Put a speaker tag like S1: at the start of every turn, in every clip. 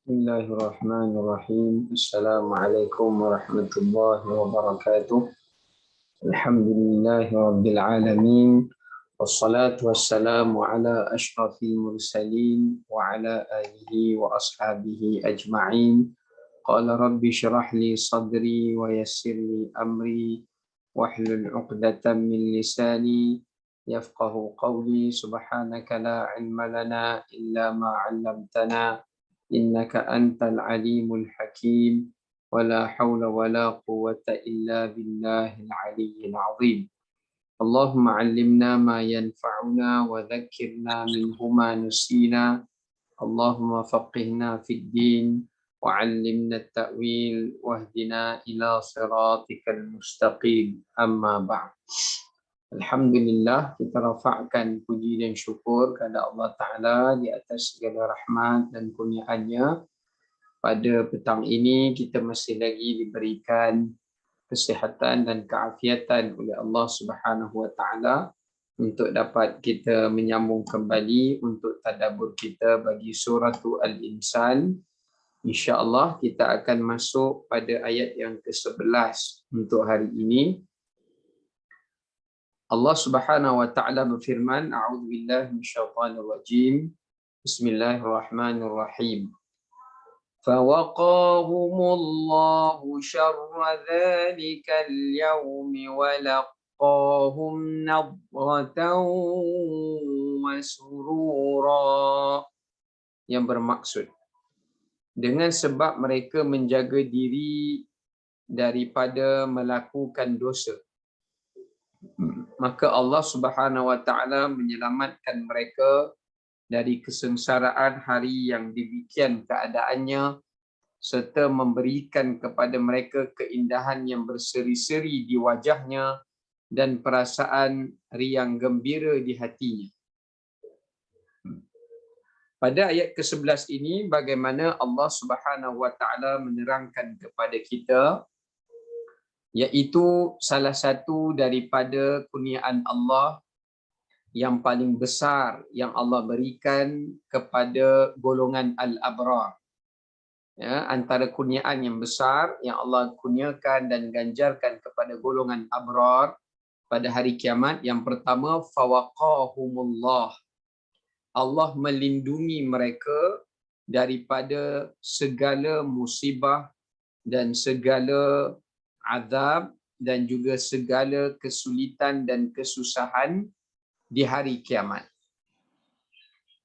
S1: Bismillahirrahmanirrahim. Assalamualaikum warahmatullahi wabarakatuh. Alhamdulillahi rabbil alamin. Wassalatu wassalamu ala ashrafil mursalin wa ala alihi wa ashabihi ajma'in. Qala rabbi syrah li sadri wa yassir li amri wahlul 'uqdatam min lisani yafqahu qawli. Subhanaka la ilma lana illa ma 'allamtana innaka antal alimul hakim wala haula wala quwwata illa billahil aliyyil azim. Allahumma 'allimna ma yanfa'una wa dhakkirna minhu ma nusina. Allahumma faqihna fid din wa 'allimna at-ta'wil wahdina ila siratikal mustaqim. Amma ba'd. Alhamdulillah, kita rafa'kan puji dan syukur kepada Allah Ta'ala di atas segala rahmat dan kurniaannya. Pada petang ini kita masih lagi diberikan kesihatan dan keafiatan oleh Allah Subhanahu Wa Ta'ala untuk dapat kita menyambung kembali untuk tadabbur kita bagi surah Al-Insan. InsyaAllah kita akan masuk pada ayat yang ke-11 untuk hari ini. Allah Subhanahu wa taala berfirman, a'udzubillahi minasyaitonir rajim. Bismillahirrahmanirrahim. Fawaqahumullahu syarra dzalikal yaumi wa laqahum nadratan wa surura. Yang bermaksud, dengan sebab mereka menjaga diri daripada melakukan dosa, maka Allah Subhanahu wa taala menyelamatkan mereka dari kesengsaraan hari yang demikian keadaannya, serta memberikan kepada mereka keindahan yang berseri-seri di wajahnya dan perasaan riang gembira di hatinya. Pada ayat ke-11 ini, bagaimana Allah Subhanahu wa taala menerangkan kepada kita, iaitu salah satu daripada kurniaan Allah yang paling besar yang Allah berikan kepada golongan al-abrar. Ya, antara kurniaan yang besar yang Allah kurniakan dan ganjarkan kepada golongan abrar pada hari kiamat, yang pertama, fawaqahumullah. Allah melindungi mereka daripada segala musibah dan segala azab dan juga segala kesulitan dan kesusahan di hari kiamat.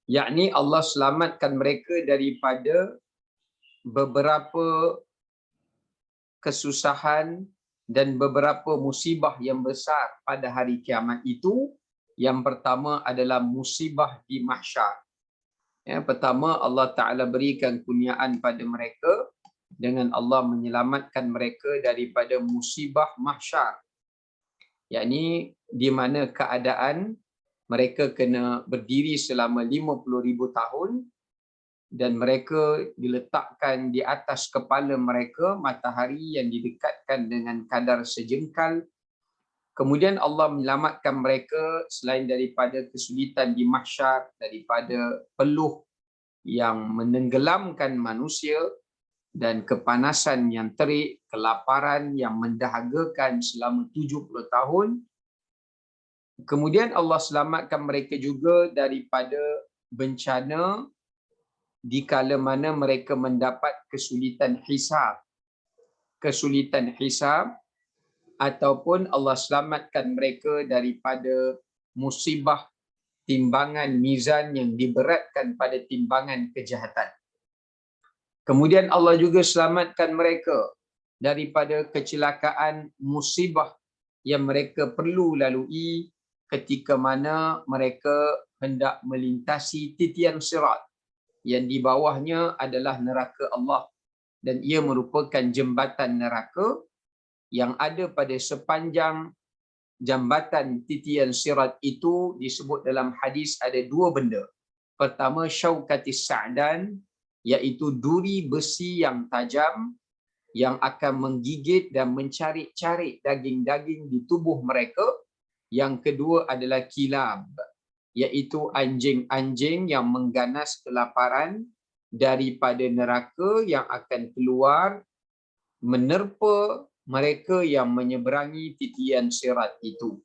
S1: Yakni Allah selamatkan mereka daripada beberapa kesusahan dan beberapa musibah yang besar pada hari kiamat itu. Yang pertama adalah musibah di mahsyar. Pertama, Allah Ta'ala berikan kurniaan pada mereka dengan Allah menyelamatkan mereka daripada musibah mahsyar, yakni di mana keadaan mereka kena berdiri selama 50,000 tahun dan mereka diletakkan di atas kepala mereka matahari yang didekatkan dengan kadar sejengkal. Kemudian Allah menyelamatkan mereka selain daripada kesulitan di mahsyar, daripada peluh yang menenggelamkan manusia dan kepanasan yang terik, kelaparan yang mendahagakan selama 70 tahun. Kemudian Allah selamatkan mereka juga daripada bencana di kala mana mereka mendapat kesulitan hisab. Kesulitan hisab, ataupun Allah selamatkan mereka daripada musibah timbangan mizan yang diberatkan pada timbangan kejahatan. Kemudian Allah juga selamatkan mereka daripada kecelakaan musibah yang mereka perlu lalui ketika mana mereka hendak melintasi titian sirat yang di bawahnya adalah neraka Allah, dan ia merupakan jambatan neraka yang ada pada sepanjang jambatan titian sirat itu. Disebut dalam hadis ada dua benda. Pertama, syaukatis sa'dan, iaitu duri besi yang tajam yang akan menggigit dan mencarik-carik daging-daging di tubuh mereka. Yang kedua adalah kilab, iaitu anjing-anjing yang mengganas kelaparan daripada neraka yang akan keluar menerpa mereka yang menyeberangi titian sirat itu.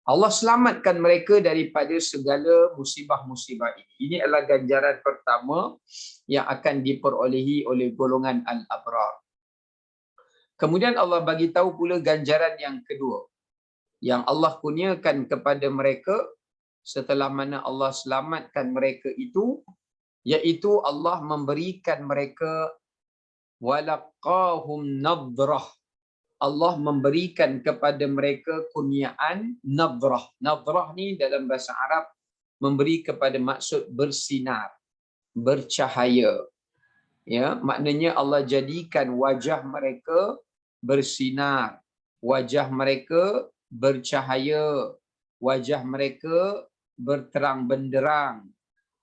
S1: Allah selamatkan mereka daripada segala musibah-musibah ini. Ini adalah ganjaran pertama yang akan diperolehi oleh golongan al-abrar. Kemudian Allah bagi tahu pula ganjaran yang kedua yang Allah kurniakan kepada mereka setelah mana Allah selamatkan mereka itu, iaitu Allah memberikan mereka walaqahum nadrah. Allah memberikan kepada mereka kurniaan nadrah. Nadrah ni dalam bahasa Arab memberi kepada maksud bersinar, bercahaya. Ya, maknanya Allah jadikan wajah mereka bersinar, wajah mereka bercahaya, wajah mereka berterang benderang,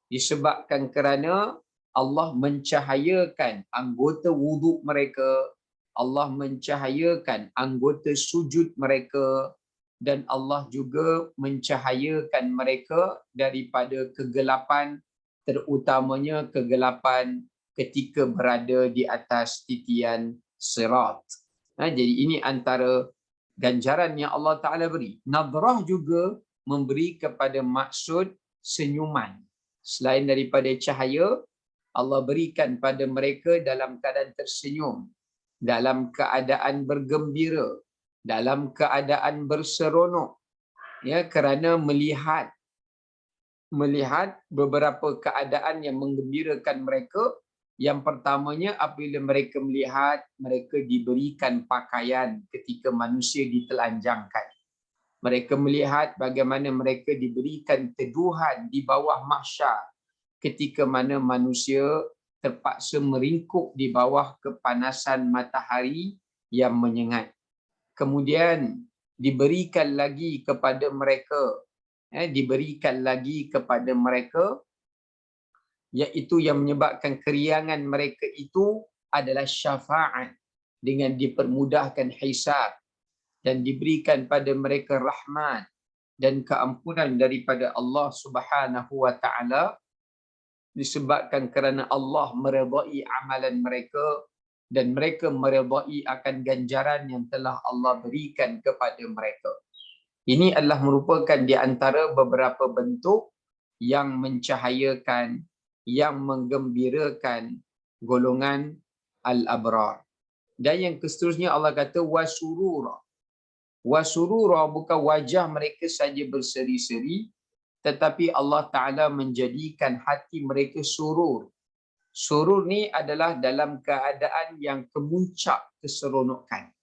S1: disebabkan kerana Allah mencahayakan anggota wuduk mereka, Allah mencahayakan anggota sujud mereka, dan Allah juga mencahayakan mereka daripada kegelapan, terutamanya kegelapan ketika berada di atas titian sirat. Jadi ini antara ganjaran yang Allah Ta'ala beri. Nadrah juga memberi kepada maksud senyuman. Selain daripada cahaya, Allah berikan pada mereka dalam keadaan tersenyum, dalam keadaan bergembira, dalam keadaan berseronok, ya, kerana melihat beberapa keadaan yang menggembirakan mereka. Yang pertamanya, apabila mereka melihat mereka diberikan pakaian ketika manusia ditelanjangkan. Mereka melihat bagaimana mereka diberikan teduhan di bawah mahsyar ketika mana manusia terpaksa meringkuk di bawah kepanasan matahari yang menyengat. Kemudian diberikan lagi kepada mereka, iaitu yang menyebabkan keriangan mereka itu adalah syafaat dengan dipermudahkan hisab, dan diberikan pada mereka rahmat dan keampunan daripada Allah Subhanahu wa Ta'ala, disebabkan kerana Allah meredai amalan mereka dan mereka meredai akan ganjaran yang telah Allah berikan kepada mereka. Ini adalah merupakan di antara beberapa bentuk yang mencahayakan, yang menggembirakan golongan al-abrar. Dan yang seterusnya Allah kata wasurura. Wasurura bukan wajah mereka saja berseri-seri, tetapi Allah Ta'ala menjadikan hati mereka surur. Surur ni adalah dalam keadaan yang kemuncak keseronokan.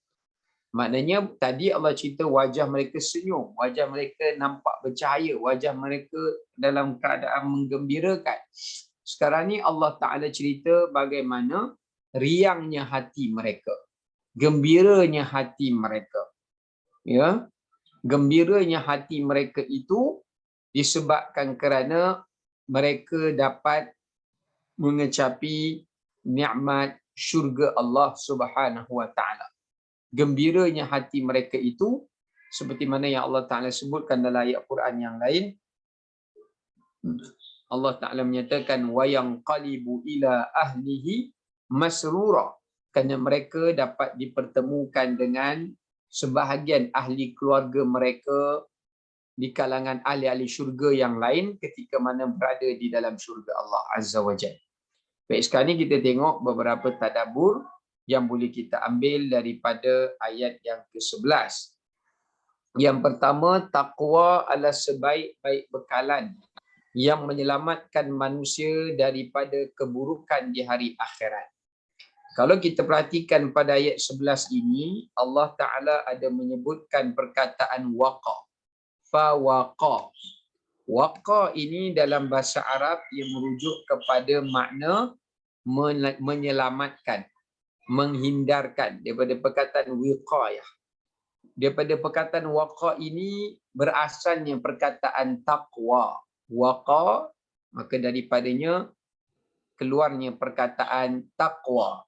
S1: Maknanya tadi Allah cerita wajah mereka senyum, wajah mereka nampak bercahaya, wajah mereka dalam keadaan menggembirakan. Sekarang ni Allah Ta'ala cerita bagaimana riangnya hati mereka, gembiranya hati mereka. Ya, gembiranya hati mereka itu disebabkan kerana mereka dapat mengecapi nikmat syurga Allah Subhanahu wa Ta'ala. Gembiranya hati mereka itu seperti mana yang Allah Ta'ala sebutkan dalam ayat Quran yang lain. Allah Ta'ala menyatakan wa yanqalibu ila ahlihi masrura, kerana mereka dapat dipertemukan dengan sebahagian ahli keluarga mereka di kalangan ahli-ahli syurga yang lain ketika mana berada di dalam syurga Allah Azza wa Jalla. Baik, sekarang ni kita tengok beberapa tadabbur yang boleh kita ambil daripada ayat yang ke-11. Yang pertama, taqwa adalah sebaik-baik bekalan yang menyelamatkan manusia daripada keburukan di hari akhirat. Kalau kita perhatikan pada ayat 11 ini, Allah Ta'ala ada menyebutkan perkataan waqa. Fawaqa. Waqa ini dalam bahasa Arab yang merujuk kepada makna menyelamatkan, menghindarkan, daripada perkataan wiqayah. Daripada perkataan waqa ini berasalnya perkataan taqwa. Waqa, maka daripadanya keluarnya perkataan taqwa.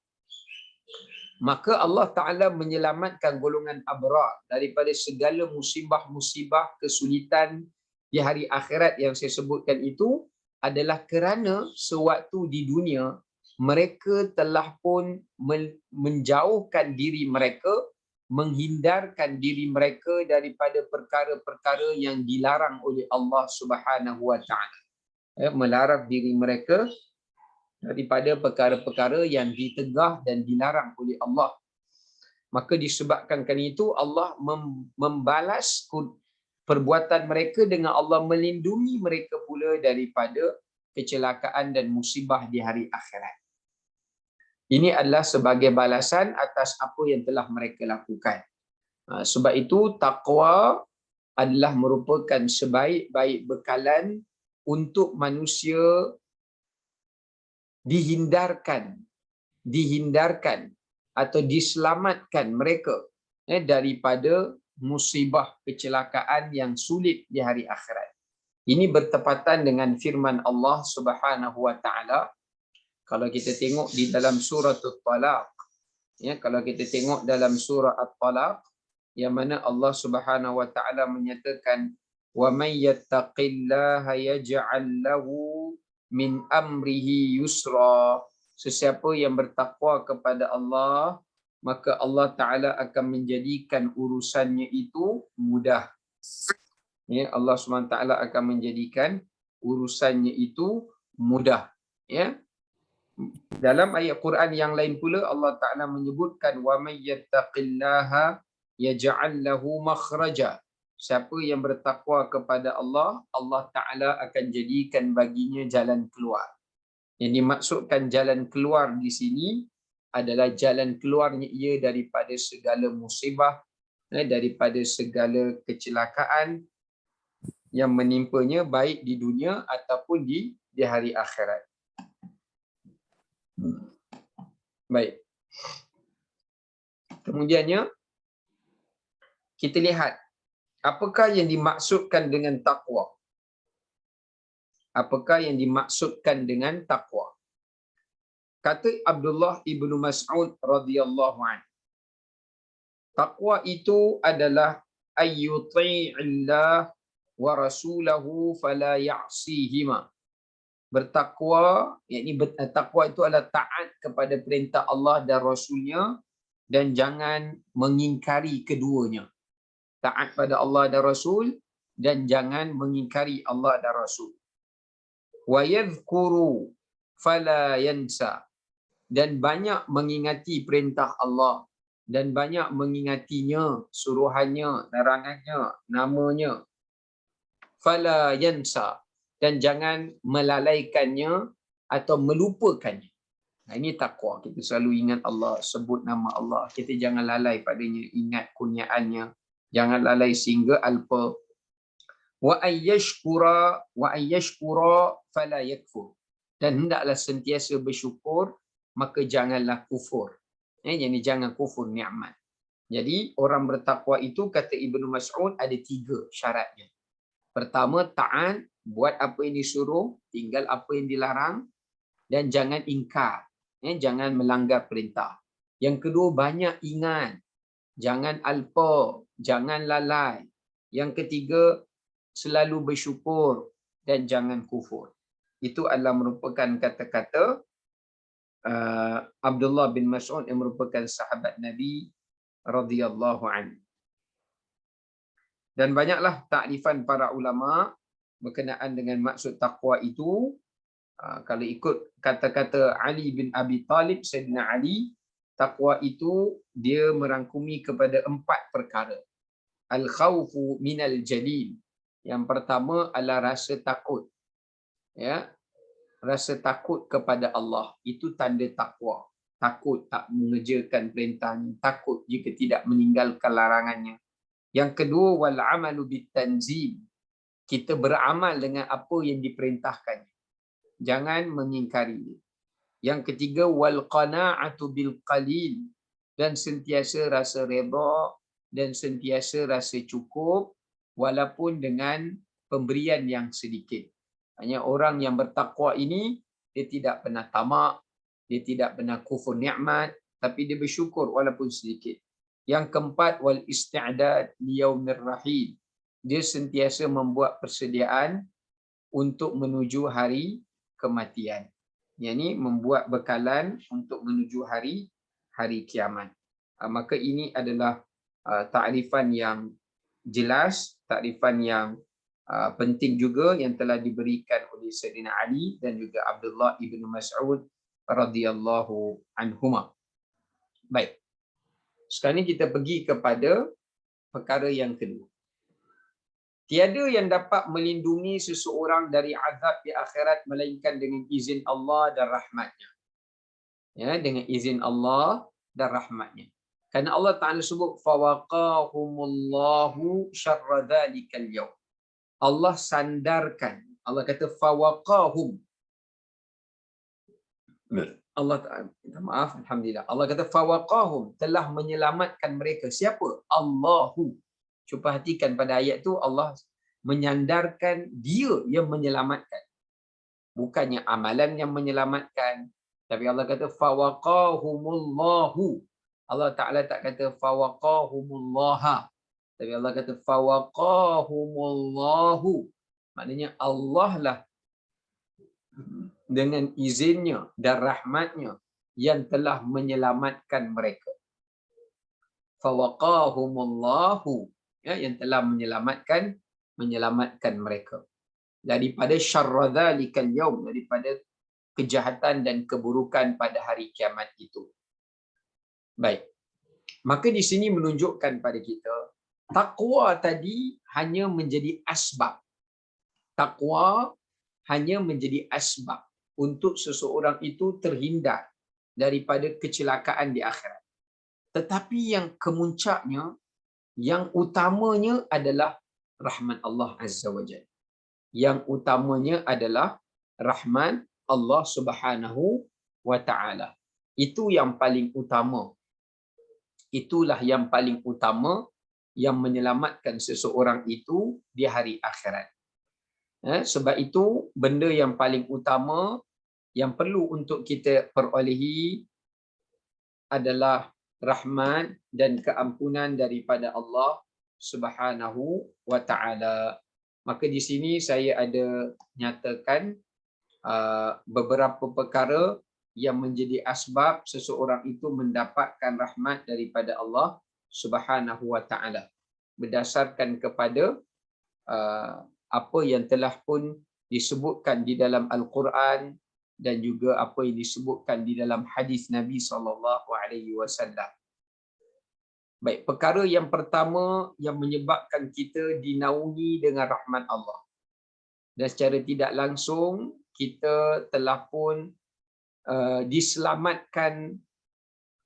S1: Maka Allah Ta'ala menyelamatkan golongan abrar daripada segala musibah-musibah, kesulitan di hari akhirat yang saya sebutkan itu adalah kerana sewaktu di dunia mereka telah pun menjauhkan diri mereka, menghindarkan diri mereka daripada perkara-perkara yang dilarang oleh Allah Subhanahu wa taala. Melarang diri mereka daripada perkara-perkara yang ditegah dan dilarang oleh Allah. Maka disebabkan kerana itu Allah membalas perbuatan mereka dengan Allah melindungi mereka pula daripada kecelakaan dan musibah di hari akhirat. Ini adalah sebagai balasan atas apa yang telah mereka lakukan. Sebab itu taqwa adalah merupakan sebaik-baik bekalan untuk manusia dihindarkan atau diselamatkan mereka daripada musibah kecelakaan yang sulit di hari akhirat. Ini bertepatan dengan firman Allah Subhanahu wa taala. Kalau kita tengok di dalam surah At-Talaq, kalau kita tengok dalam surah At-Talaq, yang mana Allah Subhanahu wa taala menyatakan, wa may yattaqillaha yaj'al lahu min amrihi yusra. Sesiapa yang bertakwa kepada Allah, maka Allah Taala akan menjadikan urusannya itu mudah. Allah SWT akan menjadikan urusannya itu mudah. Dalam ayat Quran yang lain pula Allah Taala menyebutkan wa may yattaqillaha yaj'al lahu makhraja. Siapa yang bertakwa kepada Allah, Allah Taala akan jadikan baginya jalan keluar. Yang dimaksudkan jalan keluar di sini adalah jalan keluarnya ia daripada segala musibah, daripada segala kecelakaan yang menimpanya baik di dunia ataupun di hari akhirat. Baik. Kemudiannya kita lihat apakah yang dimaksudkan dengan takwa. Apakah yang dimaksudkan dengan takwa? Kata Abdullah ibnu Mas'ud radhiyallahu anhu, takwa itu adalah ayyuti'illah wa rasulahu fala ya'sihima. Bertakwa, yakni takwa itu adalah taat kepada perintah Allah dan Rasulnya dan jangan mengingkari keduanya. Taat pada Allah dan Rasul dan jangan mengingkari Allah dan Rasul. Wa yadhkuru fala yansa, dan banyak mengingati perintah Allah dan banyak mengingatinya, suruhannya, larangannya, namanya. Fala yansa, dan jangan melalaikannya atau melupakannya. Ini takwa. Kita selalu ingat Allah, sebut nama Allah. Kita jangan lalai padanya, ingat kurniaannya. Jangan lalai sehingga alpa. Wa ayyashkura fala yakfur, dan hendaklah sentiasa bersyukur, maka janganlah kufur. Jadi jangan kufur nikmat. Jadi orang bertakwa itu, kata Ibnu Mas'ud, ada 3 syaratnya. Pertama, taat, buat apa yang disuruh, tinggal apa yang dilarang, dan jangan ingkar, jangan melanggar perintah. Yang kedua, banyak ingat, jangan alpa, jangan lalai. Yang ketiga, selalu bersyukur dan jangan kufur. Itu adalah merupakan kata-kata Abdullah bin Mas'ud yang merupakan sahabat Nabi radhiyallahu anhu. Dan banyaklah takrifan para ulama berkenaan dengan maksud takwa itu. Kalau ikut kata-kata Ali bin Abi Talib, Sayyidina Ali, takwa itu dia merangkumi kepada 4 perkara. Al-khawfu minal jalil. Yang pertama adalah rasa takut. Rasa takut kepada Allah. Itu tanda takwa. Takut tak mengerjakan perintahnya. Takut jika tidak meninggalkan larangannya. Yang kedua, wal amalu bitanzim. Kita beramal dengan apa yang diperintahkan. Jangan mengingkarinya. Yang ketiga, wal qana'atu bil qalil. Dan sentiasa rasa redha dan sentiasa rasa cukup walaupun dengan pemberian yang sedikit. Hanya orang yang bertakwa ini, dia tidak pernah tamak, dia tidak pernah kufur nikmat, tapi dia bersyukur walaupun sedikit. Yang keempat, wal isti'dad liyaumir rahim. Dia sentiasa membuat persediaan untuk menuju hari kematian. Yang ini membuat bekalan untuk menuju hari kiamat. Maka ini adalah takrifan yang jelas, takrifan yang penting juga yang telah diberikan oleh Sayyidina Ali dan juga Abdullah ibn Mas'ud radhiyallahu anhuma. Baik. Sekarang ni kita pergi kepada perkara yang kedua. Tiada yang dapat melindungi seseorang dari azab di akhirat melainkan dengan izin Allah dan rahmatnya. Ya, dengan izin Allah dan rahmatnya. Karena Allah Ta'ala sebut fawaqahumullahu syarra dzalikal yaum. Allah sandarkan. Allah kata fawaqahum. Allah Ta'ala, minta maaf, alhamdulillah. Allah kata fawaqahum, telah menyelamatkan mereka. Siapa? Allahu. Cuba perhatikan pada ayat tu, Allah menyandarkan dia yang menyelamatkan. Bukannya amalan yang menyelamatkan. Tapi Allah kata fawaqahumullahu. Allah Ta'ala tak kata fawaqahumullaha. Tapi Allah kata fawaqahumullahu. Maknanya Allah lah dengan izinnya dan rahmatnya yang telah menyelamatkan mereka. Fawaqahumullahu, ya, yang telah menyelamatkan mereka daripada syarra dzalikal yaum, daripada kejahatan dan keburukan pada hari kiamat itu. Baik. Maka di sini menunjukkan pada kita takwa tadi hanya menjadi asbab. Takwa hanya menjadi asbab untuk seseorang itu terhindar daripada kecelakaan di akhirat. Tetapi yang kemuncaknya, yang utamanya adalah rahmat Allah Azza wa Jalla. Yang utamanya adalah rahmat Allah Subhanahu wa Ta'ala. Itu yang paling utama. Itulah yang paling utama yang menyelamatkan seseorang itu di hari akhirat. Sebab itu benda yang paling utama yang perlu untuk kita perolehi adalah rahmat dan keampunan daripada Allah Subhanahu wa Ta'ala. Maka di sini saya ada nyatakan beberapa perkara yang menjadi asbab seseorang itu mendapatkan rahmat daripada Allah Subhanahu wa Ta'ala berdasarkan kepada apa yang telah pun disebutkan di dalam Al-Quran dan juga apa yang disebutkan di dalam hadis Nabi SAW. Baik, perkara yang pertama yang menyebabkan kita dinaungi dengan rahmat Allah. Dan secara tidak langsung kita telah pun diselamatkan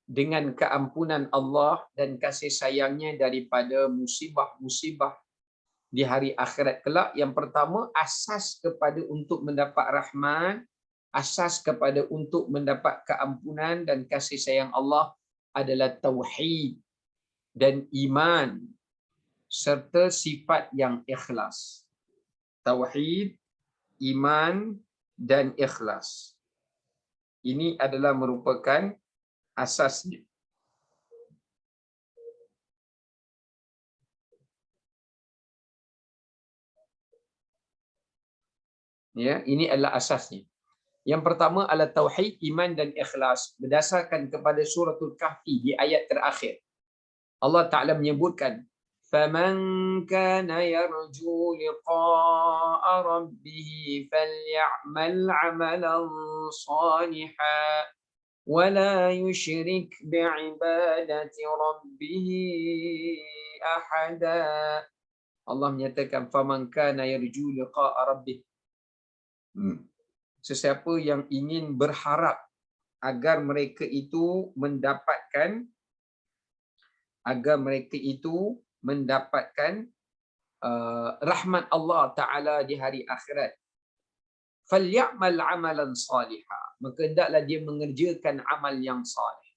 S1: dengan keampunan Allah dan kasih sayangnya daripada musibah-musibah di hari akhirat kelak. Yang pertama, asas kepada untuk mendapat rahmat, asas kepada untuk mendapat keampunan dan kasih sayang Allah adalah tauhid dan iman serta sifat yang ikhlas. Tauhid, iman dan ikhlas. Ini adalah merupakan asasnya. Ya, ini adalah asasnya. Yang pertama adalah tauhid, iman dan ikhlas berdasarkan kepada suratul Kahfi di ayat terakhir. Allah Ta'ala menyebutkan فَمَنْ كَانَ يَرْجُو لِقَاءَ رَبِّهِ فَلْيَعْمَلْ عَمَلًا صَالِحًا وَلَا يُشْرِكْ بِعِبَادَةِ رَبِّهِ أَحَدًا. Allah menyatakan فَمَنْ كَانَ يَرْجُو لِقَاءَ رَبِّهِ, sesiapa yang ingin berharap agar mereka itu mendapatkan rahmat Allah Ta'ala di hari akhirat, فَلْيَعْمَلْ عَمَلًا صَالِحًا, maka hendaklah dia mengerjakan amal yang salih.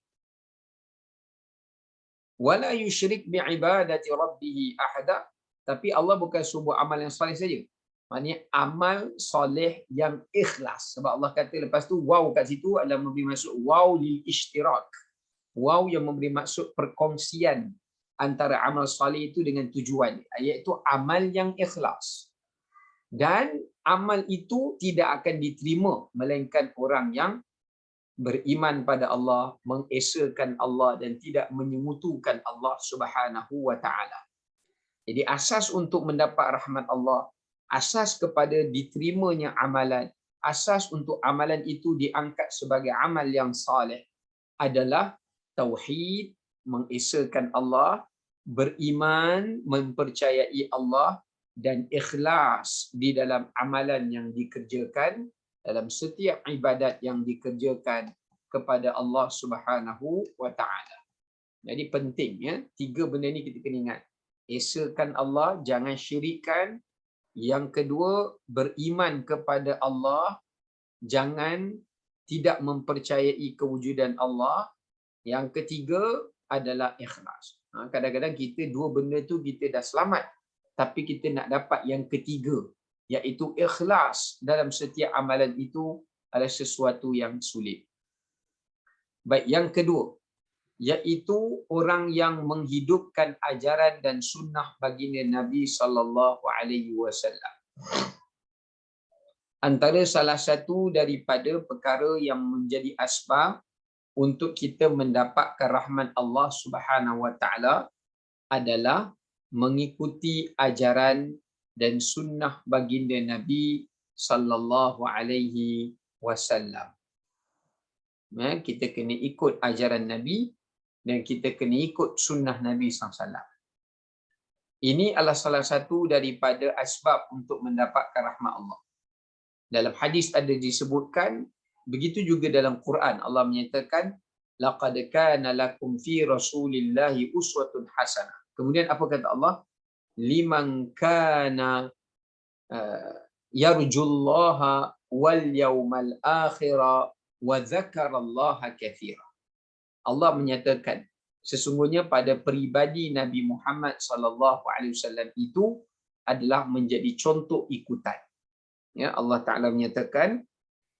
S1: وَلَا يُشْرِكْ بِعِبَادَةِ رَبِّهِ أَحَدًا, tapi Allah bukan suruh amal yang salih saja, maknanya amal soleh yang ikhlas. Sebab Allah kata lepas tu waw kat situ adalah memberi maksud waw lil ishtirak. Waw yang memberi maksud perkongsian antara amal soleh itu dengan tujuan, iaitu amal yang ikhlas. Dan amal itu tidak akan diterima melainkan orang yang beriman pada Allah, mengesakan Allah dan tidak menyengutukan Allah Subhanahu wa taala. Jadi asas untuk mendapat rahmat Allah, asas kepada diterimanya amalan, asas untuk amalan itu diangkat sebagai amal yang saleh adalah tauhid, mengesakan Allah, beriman, mempercayai Allah dan ikhlas di dalam amalan yang dikerjakan, dalam setiap ibadat yang dikerjakan kepada Allah Subhanahu wa taala. Jadi penting ya, tiga benda ni kita kena ingat. Esakan Allah, jangan syirikkan. Yang kedua, beriman kepada Allah, jangan tidak mempercayai kewujudan Allah. Yang ketiga adalah ikhlas. Kadang-kadang kita dua benda tu kita dah selamat, tapi kita nak dapat yang ketiga, iaitu ikhlas dalam setiap amalan itu adalah sesuatu yang sulit. Baik, yang kedua, iaitu orang yang menghidupkan ajaran dan sunnah baginda Nabi sallallahu alaihi wasallam. Antara salah satu daripada perkara yang menjadi asbab untuk kita mendapatkan rahmat Allah Subhanahu wa taala adalah mengikuti ajaran dan sunnah baginda Nabi sallallahu alaihi wasallam. Kita kena ikut ajaran Nabi dan kita kena ikut sunnah Nabi SAW. Ini adalah salah satu daripada asbab untuk mendapatkan rahmat Allah. Dalam hadis ada disebutkan, begitu juga dalam Quran Allah menyatakan, laqad kana lakum fi rasulillahi uswatun hasanah. Kemudian apa kata Allah? Liman kana yarjullaha wal yawmal akhira wa dzakarallaha katsira. Allah menyatakan sesungguhnya pada peribadi Nabi Muhammad sallallahu alaihi wasallam itu adalah menjadi contoh ikutan. Ya, Allah Taala menyatakan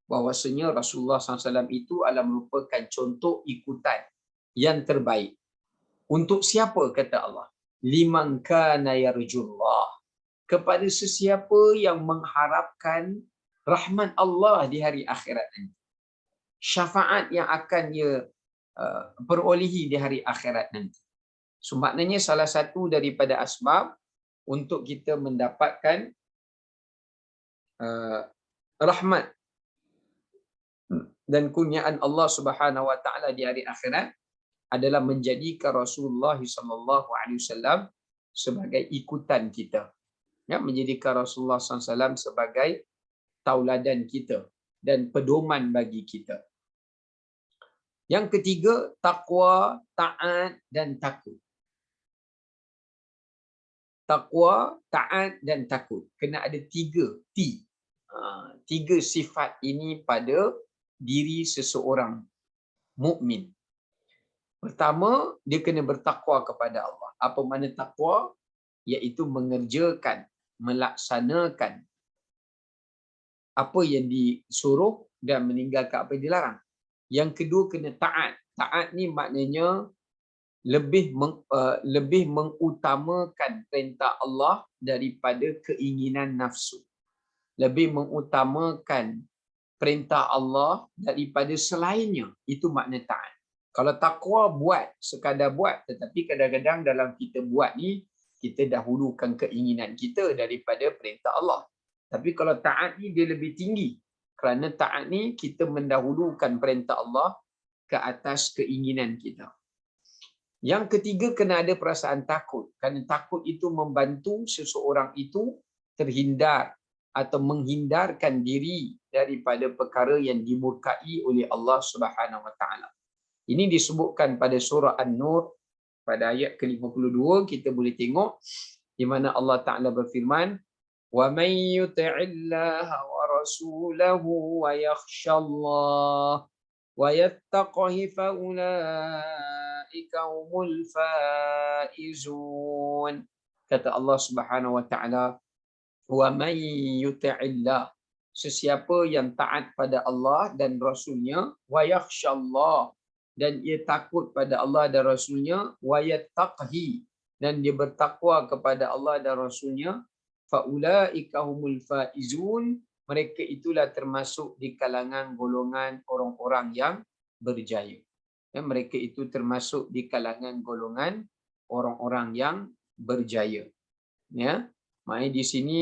S1: bahwasanya Rasulullah SAW itu adalah merupakan contoh ikutan yang terbaik. Untuk siapa kata Allah? Liman kana yarjullah. Kepada sesiapa yang mengharapkan rahmat Allah di hari akhirat nanti. Syafaat yang akan dia perolehi di hari akhirat nanti. So, maknanya salah satu daripada asbab untuk kita mendapatkan rahmat dan kurniaan Allah Subhanahu wa taala di hari akhirat adalah menjadikan Rasulullah sallallahu alaihi wasallam sebagai ikutan kita. Ya, menjadikan Rasulullah sallallahu alaihi wasallam sebagai tauladan kita dan pedoman bagi kita. Yang ketiga, takwa, taat dan takut. Takwa, taat dan takut. Kena ada tiga T. Tiga sifat ini pada diri seseorang mukmin. Pertama, dia kena bertakwa kepada Allah. Apa makna takwa? Iaitu mengerjakan, melaksanakan apa yang disuruh dan meninggalkan apa yang dilarang. Yang kedua, kena taat. Taat ni maknanya lebih mengutamakan perintah Allah daripada keinginan nafsu. Lebih mengutamakan perintah Allah daripada selainnya. Itu makna taat. Kalau takwa buat, sekadar buat, tetapi kadang-kadang dalam kita buat ni, kita dahulukan keinginan kita daripada perintah Allah. Tapi kalau taat ni dia lebih tinggi. Kerana taat ni kita mendahulukan perintah Allah ke atas keinginan kita. Yang ketiga, kena ada perasaan takut. Kerana takut itu membantu seseorang itu terhindar atau menghindarkan diri daripada perkara yang dimurkai oleh Allah Subhanahu wa taala. Ini disebutkan pada surah An-Nur pada ayat ke-52, kita boleh tengok di mana Allah Taala berfirman, "Wa may yuti'illaha wa rasulahu wa yakhshallah wa yattaqihi fa ulaika humul faizun." Kata Allah Subhanahu wa taala, "Wa may yuti'illah." Sesiapa yang taat pada Allah dan Rasulnya, wa yakhshallah, dan ia takut pada Allah dan Rasulnya, wa yattaqhi, dan dia bertakwa kepada Allah dan Rasulnya, faulaika humul faizun, mereka itulah termasuk di kalangan golongan orang-orang yang berjaya. Ya, mereka itu termasuk di kalangan golongan orang-orang yang berjaya. Ya, maknanya di sini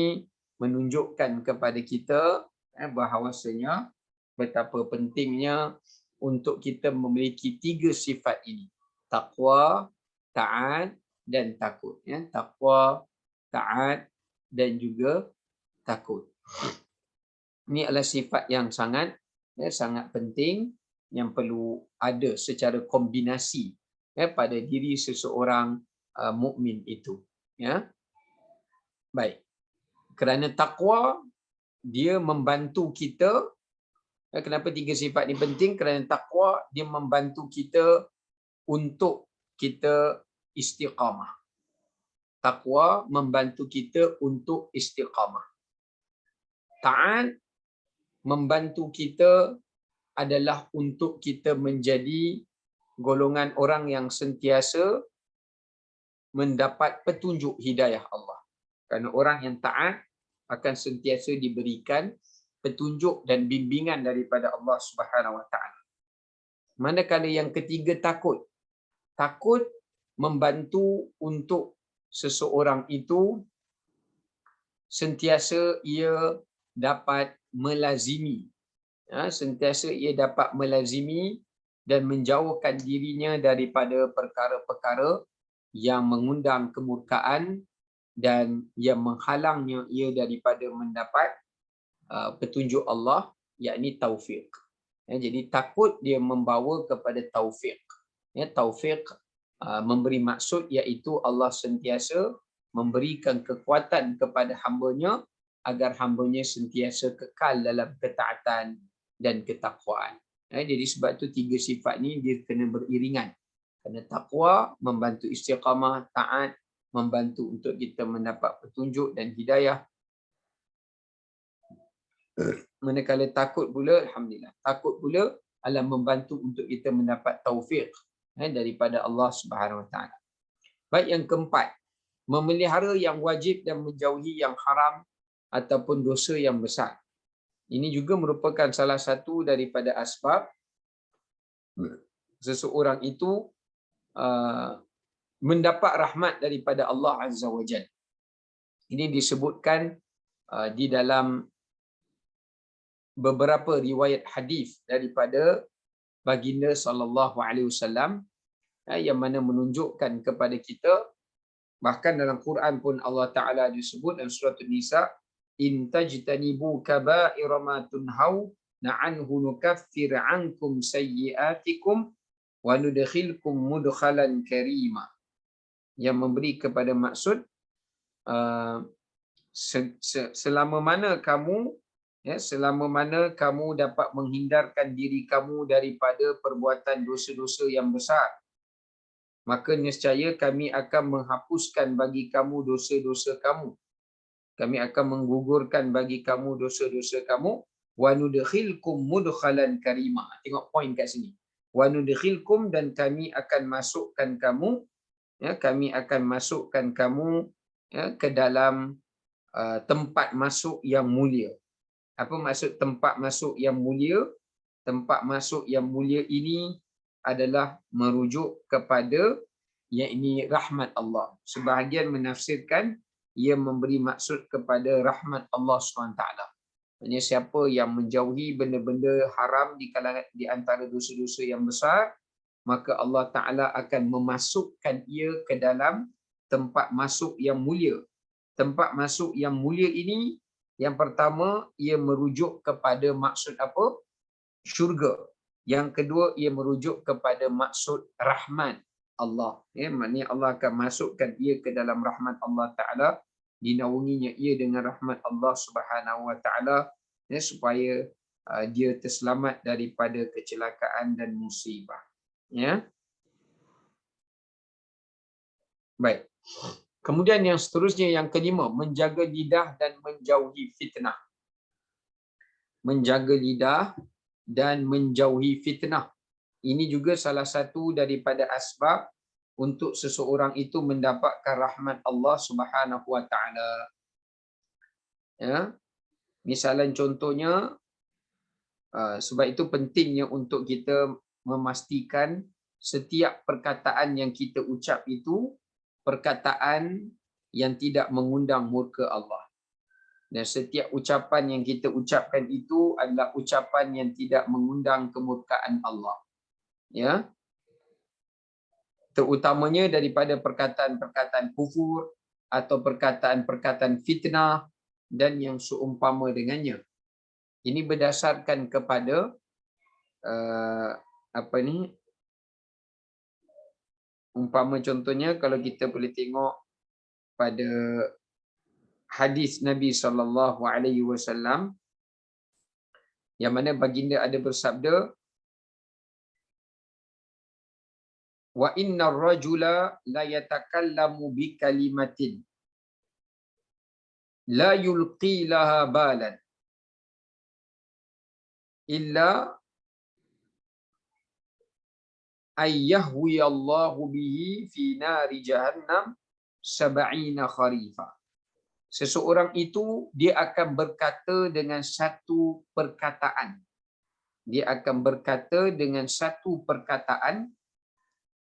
S1: menunjukkan kepada kita bahawasanya betapa pentingnya untuk kita memiliki 3 sifat ini: takwa, taat dan takut. Ya, takwa, taat dan juga takut. Ini adalah sifat yang sangat penting yang perlu ada secara kombinasi pada diri seseorang mukmin itu. Ya, baik. Kerana takwa dia membantu kita. Kenapa 3 sifat ini penting? Kerana takwa dia membantu kita untuk kita istiqamah. Takwa membantu kita untuk istiqamah. Taat membantu kita adalah untuk kita menjadi golongan orang yang sentiasa mendapat petunjuk hidayah Allah. Kerana orang yang taat akan sentiasa diberikan petunjuk dan bimbingan daripada Allah Subhanahu Wa Taala. Manakala yang ketiga takut. Takut membantu untuk seseorang itu sentiasa ia dapat melazimi. Sentiasa ia dapat melazimi dan menjauhkan dirinya daripada perkara-perkara yang mengundang kemurkaan dan yang menghalangnya ia daripada mendapat petunjuk Allah, yakni taufik. Jadi takut dia membawa kepada taufik. Taufik memberi maksud iaitu Allah sentiasa memberikan kekuatan kepada hamba-Nya agar hamba-Nya sentiasa kekal dalam ketaatan dan ketakwaan. Jadi sebab tu 3 sifat ni dia kena beriringan. Kerana takwa membantu istiqamah, taat membantu untuk kita mendapat petunjuk dan hidayah. Manakala takut pula, alhamdulillah, takut pula adalah membantu untuk kita mendapat taufik daripada Allah Subhanahu Wa Taala. Baik, yang keempat, memelihara yang wajib dan menjauhi yang haram ataupun dosa yang besar. Ini juga merupakan salah satu daripada asbab seseorang itu mendapat rahmat daripada Allah Azza wa Jalla. Ini disebutkan di dalam beberapa riwayat hadis daripada baginda sallallahu alaihi wasallam yang mana menunjukkan kepada kita, bahkan dalam Quran pun Allah Taala disebut dalam surah An-Nisa, in tajtanibu kaba'ira ma tunhau na'anhu nukaffir 'ankum sayyi'atikum wa nudkhilkum mudkhalan karima. Yang memberi kepada maksud selama mana kamu dapat menghindarkan diri kamu daripada perbuatan dosa-dosa yang besar, maka nescaya kami akan menghapuskan bagi kamu dosa-dosa kamu. Kami akan menggugurkan bagi kamu dosa-dosa kamu. Wa nudkhilkum mudkhalan karima. Tengok poin kat sini. Wa nudkhilkum, dan kami akan masukkan kamu, kami akan masukkan kamu ke dalam tempat masuk yang mulia. Apa maksud tempat masuk yang mulia? Tempat masuk yang mulia ini adalah merujuk kepada yakni rahmat Allah. Sebahagian menafsirkan ia memberi maksud kepada rahmat Allah SWT. Maksudnya siapa yang menjauhi benda-benda haram di antara dosa-dosa yang besar, maka Allah Ta'ala akan memasukkan ia ke dalam tempat masuk yang mulia. Tempat masuk yang mulia ini, yang pertama, ia merujuk kepada maksud apa? Syurga. Yang kedua, ia merujuk kepada maksud rahmat Allah. Maknanya Allah akan masukkan ia ke dalam rahmat Allah Ta'ala, dinaunginya ia dengan rahmat Allah Subhanahu Wa Ta'ala, supaya dia terselamat daripada kecelakaan dan musibah. Ya. Baik. Kemudian yang seterusnya, yang kelima, menjaga lidah dan menjauhi fitnah. Menjaga lidah dan menjauhi fitnah. Ini juga salah satu daripada asbab untuk seseorang itu mendapatkan rahmat Allah Subhanahu Wa Ta'ala. Ya, misalan contohnya, sebab itu pentingnya untuk kita memastikan setiap perkataan yang kita ucap itu perkataan yang tidak mengundang murka Allah. Dan setiap ucapan yang kita ucapkan itu adalah ucapan yang tidak mengundang kemurkaan Allah. Ya, terutamanya daripada perkataan-perkataan kufur atau perkataan-perkataan fitnah dan yang seumpama dengannya. Ini berdasarkan kepada apa ni? Umpama contohnya kalau kita boleh tengok pada hadis Nabi SAW yang mana baginda ada bersabda, wa innar rajula la yatakallamu bi kalimatin la yulqi laha balan illa ayyahwi Allahu bihi fi nari jahannam 70 kharifa. Seseorang itu dia akan berkata dengan satu perkataan. Dia akan berkata dengan satu perkataan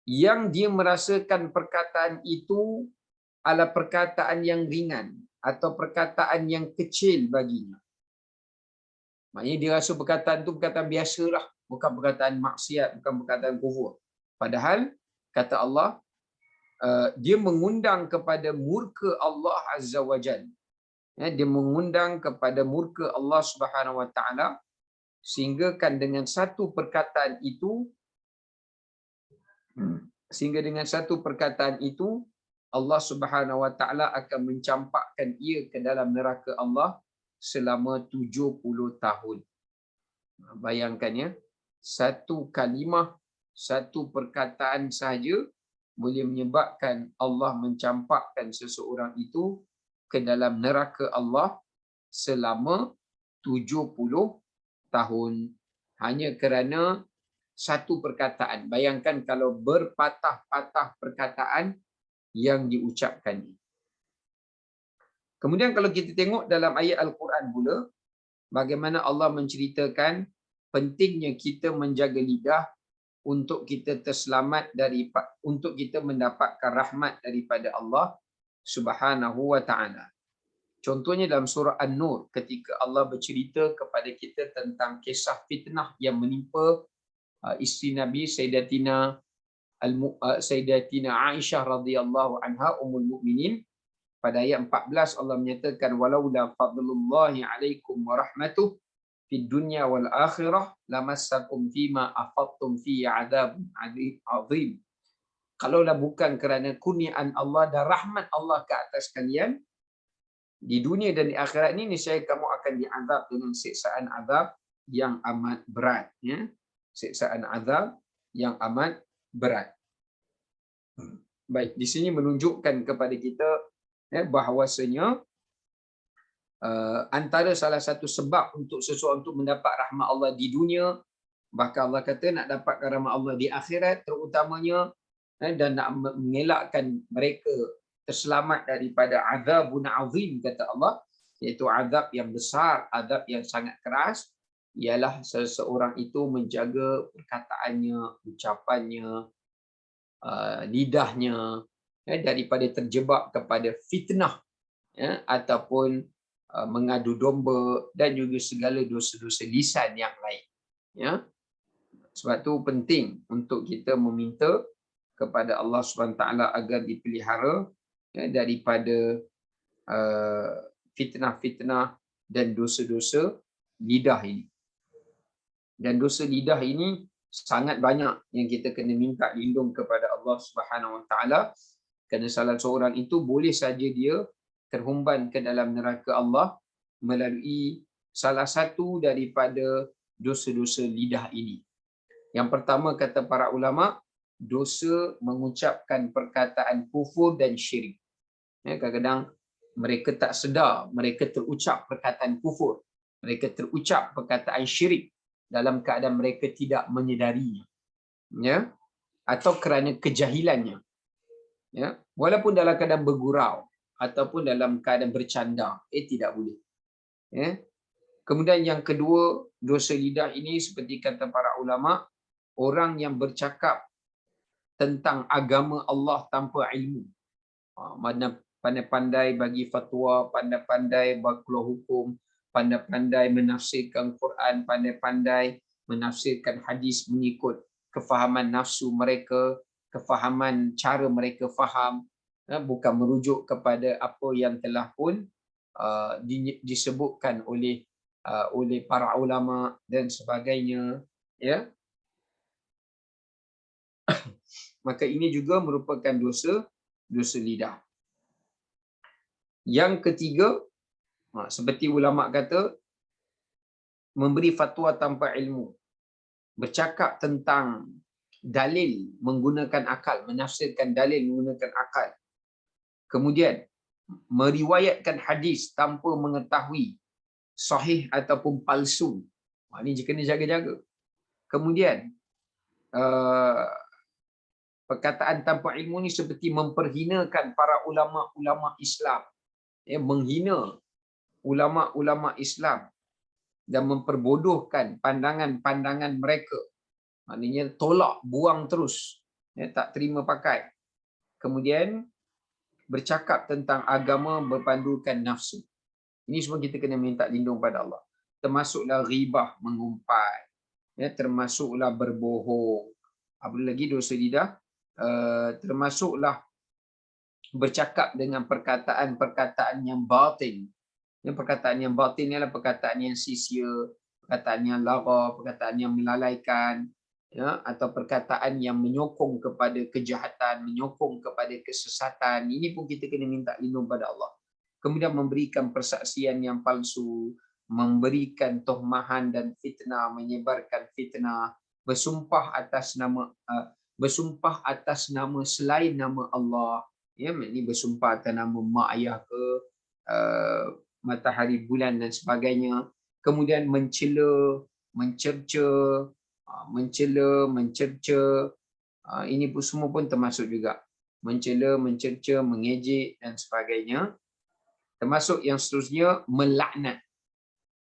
S1: yang dia merasakan perkataan itu adalah perkataan yang ringan atau perkataan yang kecil baginya. Maknanya dia rasa perkataan itu perkataan biasalah, bukan perkataan maksiat, bukan perkataan kufur. Padahal kata Allah, dia mengundang kepada murka Allah Azza wa Jalla. Ya, dia mengundang kepada murka Allah Subhanahu wa taala, sehingga kan dengan satu perkataan itu Allah Subhanahu wa taala akan mencampakkan ia ke dalam neraka Allah selama 70 tahun. Bayangkan ya, satu kalimah, satu perkataan sahaja boleh menyebabkan Allah mencampakkan seseorang itu ke dalam neraka Allah selama 70 tahun hanya kerana satu perkataan. Bayangkan kalau berpatah-patah perkataan yang diucapkan. Kemudian kalau kita tengok dalam ayat Al-Quran pula, bagaimana Allah menceritakan pentingnya kita menjaga lidah untuk kita terselamat untuk kita mendapatkan rahmat daripada Allah Subhanahu wa taala. Contohnya dalam surah An-Nur ketika Allah bercerita kepada kita tentang kisah fitnah yang menimpa isteri Nabi Sayyidatina Aisyah radhiyallahu anha ummul mukminin. Pada ayat 14 Allah menyatakan walaula fadlullahi alaikum wa rahmatuh fid dunya wal akhirah lamassakum fima afattum fi adzabun azim. Kalaulah bukan kerana kurniaan Allah dan rahmat Allah ke atas kalian di dunia dan di akhirat ini, niscaya kamu akan diazab dengan siksaan azab yang amat berat, ya. Siksaan azab yang amat berat. Baik, di sini menunjukkan kepada kita bahawasanya antara salah satu sebab untuk seseorang untuk mendapat rahmat Allah di dunia, bahkan Allah kata nak dapatkan rahmat Allah di akhirat terutamanya, dan nak mengelakkan mereka terselamat daripada azabun azim, kata Allah, iaitu azab yang besar, azab yang sangat keras, ialah seseorang itu menjaga perkataannya, ucapannya, lidahnya, daripada terjebak kepada fitnah, ataupun mengadu domba dan juga segala dosa-dosa lisan yang lain. Ya. Sebab itu penting untuk kita meminta kepada Allah SWT agar dipelihara daripada fitnah-fitnah dan dosa-dosa lidah ini. Dan dosa lidah ini sangat banyak yang kita kena minta lindung kepada Allah SWT, kerana salah seorang itu boleh saja dia terhumban ke dalam neraka Allah melalui salah satu daripada dosa-dosa lidah ini. Yang pertama kata para ulama, dosa mengucapkan perkataan kufur dan syirik. Kadang-kadang mereka tak sedar, mereka terucap perkataan kufur, mereka terucap perkataan syirik dalam keadaan mereka tidak menyedarinya, ya, atau kerana kejahilannya, ya, walaupun dalam keadaan bergurau ataupun dalam keadaan bercanda, tidak boleh. Ya. Kemudian yang kedua, dosa lidah ini seperti kata para ulama, orang yang bercakap tentang agama Allah tanpa ilmu. Mana pandai-pandai bagi fatwa, pandai-pandai buat keluar hukum, pandai-pandai menafsirkan Quran, pandai-pandai menafsirkan hadis mengikut kefahaman nafsu mereka, kefahaman cara mereka faham, bukan merujuk kepada apa yang telah pun disebutkan oleh para ulama dan sebagainya, ya. Maka ini juga merupakan dosa lidah. Yang ketiga, seperti ulama kata, memberi fatwa tanpa ilmu, bercakap tentang dalil menggunakan akal, menafsirkan dalil menggunakan akal. Kemudian meriwayatkan hadis tanpa mengetahui sahih ataupun palsu. Ini kena jaga-jaga. Kemudian perkataan tanpa ilmu ni seperti memperhinakan para ulama-ulama Islam, menghina ulama-ulama Islam dan memperbodohkan pandangan-pandangan mereka. Maknanya tolak, buang terus, tak terima pakai. Kemudian bercakap tentang agama berpandukan nafsu. Ini semua kita kena minta lindung pada Allah. Termasuklah ghibah, mengumpat, termasuklah berbohong. Apa lagi dosa lidah? Termasuklah bercakap dengan perkataan-perkataan yang batin. Perkataan yang batin ni adalah perkataan yang sia-sia, perkataan yang lara, perkataan yang melalaikan, atau perkataan yang menyokong kepada kejahatan, menyokong kepada kesesatan. Ini pun kita kena minta lindung pada Allah. Kemudian memberikan persaksian yang palsu, memberikan tohmahan dan fitnah, menyebarkan fitnah, bersumpah atas nama selain nama Allah. Ini bersumpah atas nama mak ayah ke, matahari, bulan dan sebagainya. Kemudian mencela, mencerca, ini pun semua pun termasuk juga. Mencela, mencerca, mengejek dan sebagainya. Termasuk yang seterusnya melaknat.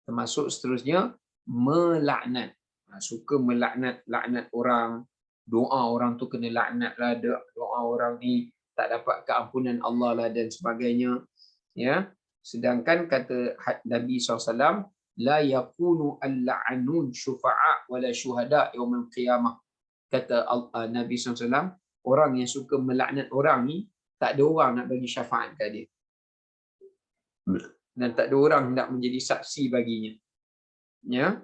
S1: Termasuk seterusnya melaknat. Suka melaknat orang. Doa orang tu kena laknat lah. Doa orang ni tak dapat keampunan Allah lah dan sebagainya. Ya. Sedangkan kata Nabi SAW, la yakunu al-la'anun syufa'a wala syuhada yaumil qiyamah. Kata Nabi SAW, orang yang suka melaknat orang ni, tak ada orang nak bagi syafaat kat dia. Dan tak ada orang nak menjadi saksi baginya. Ya.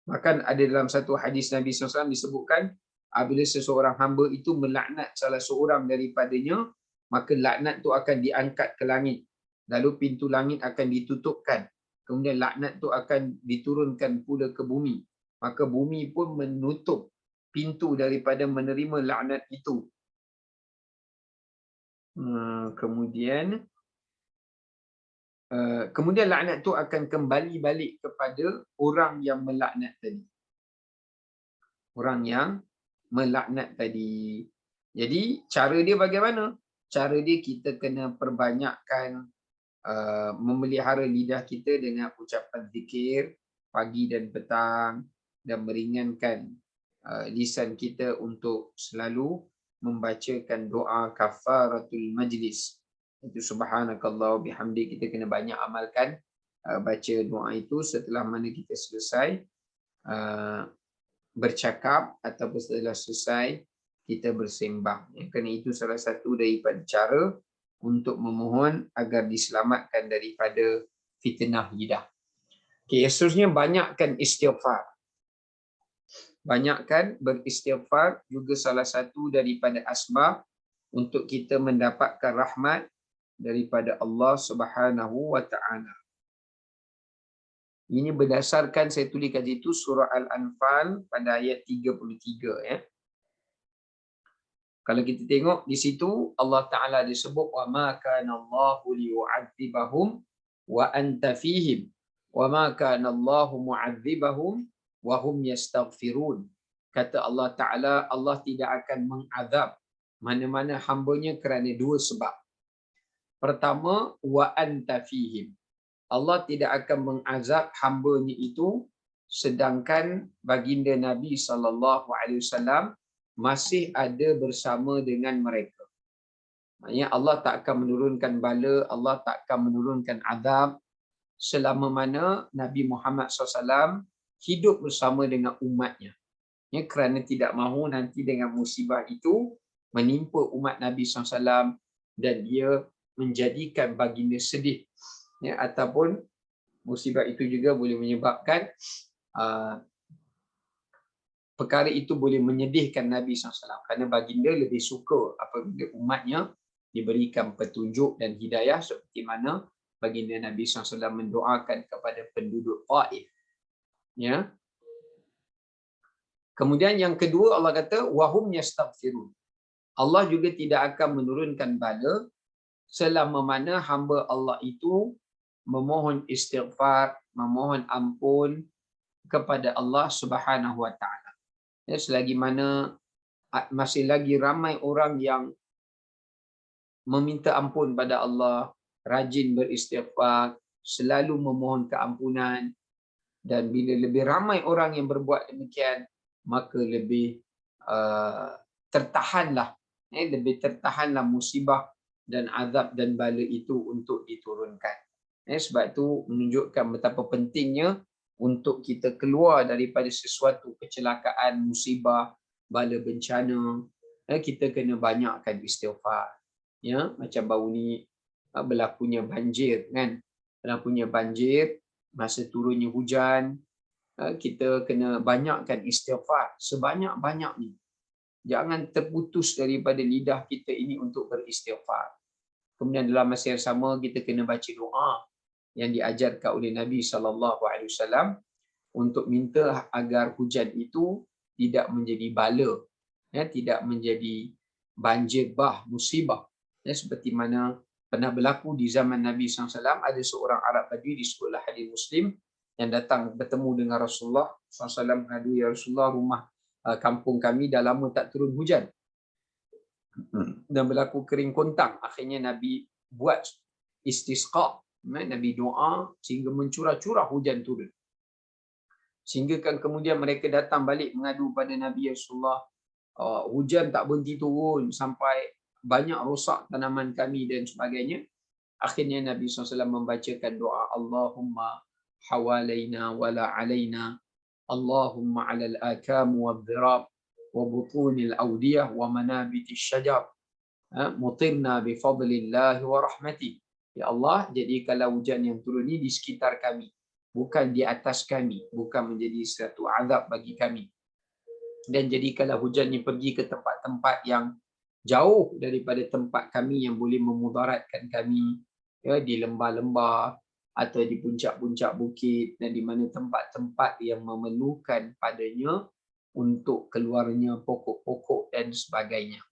S1: Bahkan ada dalam satu hadis Nabi SAW disebutkan, apabila seseorang hamba itu melaknat salah seorang daripadanya, maka laknat tu akan diangkat ke langit. Lalu pintu langit akan ditutupkan. Kemudian laknat tu akan diturunkan pula ke bumi. Maka bumi pun menutup pintu daripada menerima laknat itu. Kemudian laknat tu akan kembali balik kepada orang yang melaknat tadi. Orang yang melaknat tadi. Jadi cara dia bagaimana? Cara dia kita kena perbanyakkan memelihara lidah kita dengan ucapan zikir pagi dan petang dan meringankan lisan kita untuk selalu membacakan doa kafaratul majlis. Itu subhanakallah bihamdi, kita kena banyak amalkan baca doa itu setelah mana kita selesai bercakap ataupun setelah selesai kita bersembah. Kerana itu salah satu daripada cara untuk memohon agar diselamatkan daripada fitnah lidah. Okey, seterusnya banyakkan istighfar. Banyakkan beristighfar juga salah satu daripada asbab untuk kita mendapatkan rahmat daripada Allah Subhanahu wa taala. Ini berdasarkan saya tulis kat situ surah Al-Anfal pada ayat 33 ya. Kalau kita tengok di situ Allah Taala disebut wa ma kana Allahu liyu'adzibahum wa anta fihim wa ma kana Allahu mu'adzibahum wa hum yastaghfirun. Kata Allah Taala, Allah tidak akan mengazab mana-mana hamba-Nya kerana dua sebab. Pertama, wa anta fihim. Allah tidak akan mengazab hamba-Nya itu sedangkan baginda Nabi SAW masih ada bersama dengan mereka. Maksudnya Allah tak akan menurunkan bala, Allah tak akan menurunkan azab selama mana Nabi Muhammad SAW hidup bersama dengan umatnya. Ya, kerana tidak mahu nanti dengan musibah itu menimpa umat Nabi SAW dan dia menjadikan baginda sedih. Ya, ataupun musibah itu juga boleh menyebabkan perkara itu boleh menyedihkan Nabi SAW kerana baginda lebih suka apabila umatnya diberikan petunjuk dan hidayah seperti mana baginda Nabi SAW mendoakan kepada penduduk Taif. Ya. Kemudian yang kedua Allah kata wahum yastaghfirun. Allah juga tidak akan menurunkan bala selama mana hamba Allah itu memohon istighfar, memohon ampun kepada Allah Subhanahu Wa Taala. Ya, selagi mana masih lagi ramai orang yang meminta ampun pada Allah, rajin beristighfar, selalu memohon keampunan, dan bila lebih ramai orang yang berbuat demikian, maka lebih tertahanlah, lebih tertahanlah musibah dan azab dan bala itu untuk diturunkan. Sebab itu menunjukkan betapa pentingnya untuk kita keluar daripada sesuatu kecelakaan, musibah, bala bencana. Kita kena banyakkan istighfar. Ya, macam baru ni berlakunya banjir kan. Berlakunya banjir, masa turunnya hujan, kita kena banyakkan istighfar sebanyak-banyaknya. Jangan terputus daripada lidah kita ini untuk beristighfar. Kemudian dalam masa yang sama kita kena baca doa yang diajarkan oleh Nabi SAW untuk minta agar hujan itu tidak menjadi bala, ya, tidak menjadi banjir bah, musibah. Ya, seperti mana pernah berlaku di zaman Nabi SAW, ada seorang Arab Badui di sekolah hadis Muslim yang datang bertemu dengan Rasulullah SAW. Mengadu, ya Rasulullah, rumah kampung kami dah lama tak turun hujan dan berlaku kering kontang. Akhirnya Nabi buat istisqa, Nabi doa sehingga mencurah-curah hujan turun. Sehingga kan kemudian mereka datang balik mengadu pada Nabi, ya Rasulullah, hujan tak berhenti turun sampai banyak rosak tanaman kami dan sebagainya. Akhirnya Nabi SAW membacakan doa, Allahumma hawalaina wala alaina, Allahumma alal akam wa dhirab wa butunil awdiyah wa manabitis syajar, mutirna bifadlillahi wa rahmatih. Ya Allah, jadikanlah hujan yang turun ini di sekitar kami, bukan di atas kami, bukan menjadi satu azab bagi kami. Dan jadikanlah hujan ini pergi ke tempat-tempat yang jauh daripada tempat kami yang boleh memudaratkan kami, ya, di lembah-lembah atau di puncak-puncak bukit dan di mana tempat-tempat yang memerlukan padanya untuk keluarnya pokok-pokok dan sebagainya.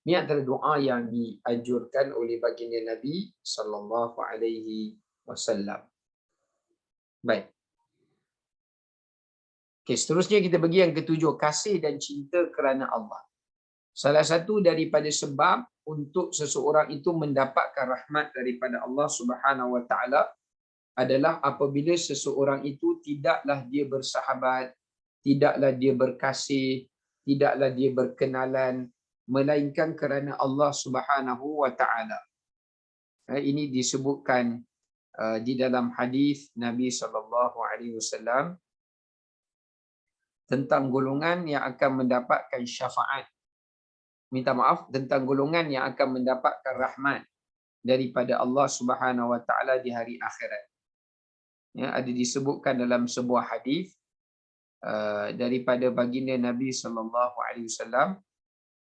S1: Ini antara doa yang dianjurkan oleh baginda Nabi sallallahu alaihi wasallam. Baik. Okey, seterusnya kita pergi yang ketujuh, kasih dan cinta kerana Allah. Salah satu daripada sebab untuk seseorang itu mendapatkan rahmat daripada Allah Subhanahu Wa Taala adalah apabila seseorang itu tidaklah dia bersahabat, tidaklah dia berkasih, tidaklah dia berkenalan, melainkan kerana Allah Subhanahu Wa Taala. Ini disebutkan di dalam hadis Nabi SAW tentang golongan yang akan mendapatkan syafaat. Minta maaf, tentang golongan yang akan mendapatkan rahmat daripada Allah Subhanahu Wa Taala di hari akhirat. Ya, ada disebutkan dalam sebuah hadis daripada baginda Nabi SAW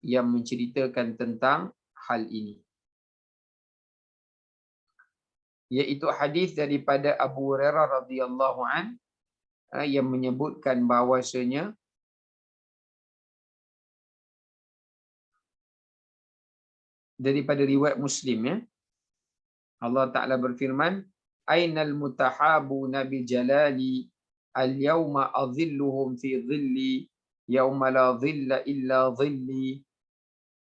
S1: yang menceritakan tentang hal ini. Iaitu hadis daripada Abu Hurairah radhiyallahu an yang menyebutkan bahawasanya daripada riwayat Muslim, ya, Allah Taala berfirman, ainal mutahabuna bil jalali al-yawma adhilluhum fi dhilli yawma la dhilla illa dhilli.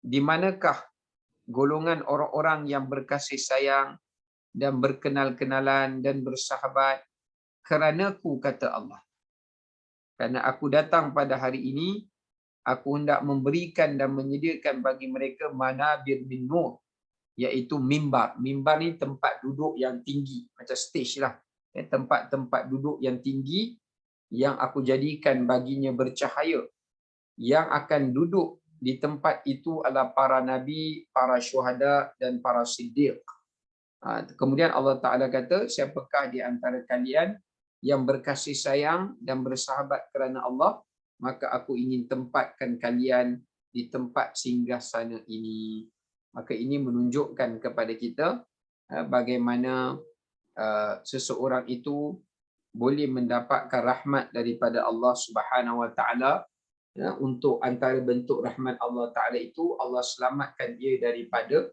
S1: Di manakah golongan orang-orang yang berkasih sayang dan berkenal-kenalan dan bersahabat kerana-Ku, kata Allah. Kerana aku datang pada hari ini, aku hendak memberikan dan menyediakan bagi mereka manabir min nur, iaitu mimbar. Mimbar ni tempat duduk yang tinggi, macam stage lah. Tempat-tempat duduk yang tinggi yang aku jadikan baginya bercahaya. Yang akan duduk di tempat itu adalah para nabi, para syuhada dan para siddiq. Kemudian Allah Ta'ala kata, siapakah di antara kalian yang berkasih sayang dan bersahabat kerana Allah, maka aku ingin tempatkan kalian di tempat singgasana ini. Maka ini menunjukkan kepada kita bagaimana seseorang itu boleh mendapatkan rahmat daripada Allah Subhanahu Wa Ta'ala. Untuk antara bentuk rahmat Allah Ta'ala itu, Allah selamatkan dia daripada